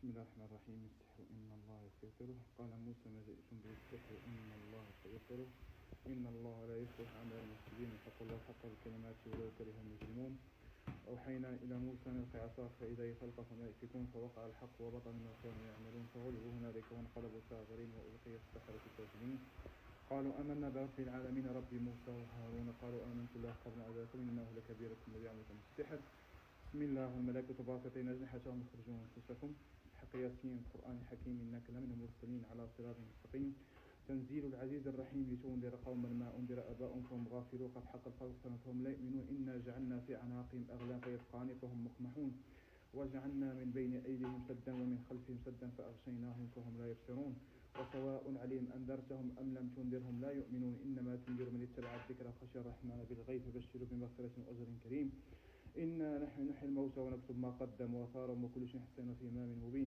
بسم الله الرحمن الرحيم. السحر إن الله سيطره. قال موسى ما جئتم به السحر إن الله سيطره. إن الله لا يصلح عمل المفسدين واتقوا الله حق الكلمات ولو كره المجرمون. أوحينا إلى موسى أن الق عصاك فإذا هي تلقف ما يأفكون فوقع الحق وبطل ما كانوا يعملون فغلبوا هنالك وانقلبوا صاغرين وألقي السحرة ساجدين قالوا آمنا برب العالمين رب موسى وهارون. قالوا آمنت الله قبل أن آذاكم إنه لكبيركم الذي علمكم السحر. بسم الله والملائكة باسطين أجنحتهم يخرجون أنفسكم. حق ياسين القرآن الحكيم إنك لمن المرسلين على صراط مستقيم. تنزيل العزيز الرحيم لتنذر قوما ما أنذر آباؤهم فهم غافلون قد حق القول فهم لا يؤمنون. إنا جعلنا في أعناقهم أغلالا فيسقان فهم مقمحون وجعلنا من بين أيديهم سدا ومن خلفهم سدا فأغشيناهم فهم لا يبصرون. وسواء عليهم أنذرتهم أم لم تنذرهم لا يؤمنون. إنما تنذر من اتبع الذكر وخشي الرحمن بالغيب فبشره بمغفرة وأجر كريم. إنا نحن نحيي الموتى ونكتب ما قدموا وآثارهم وكل شيء أحصيناه في إمام مبين.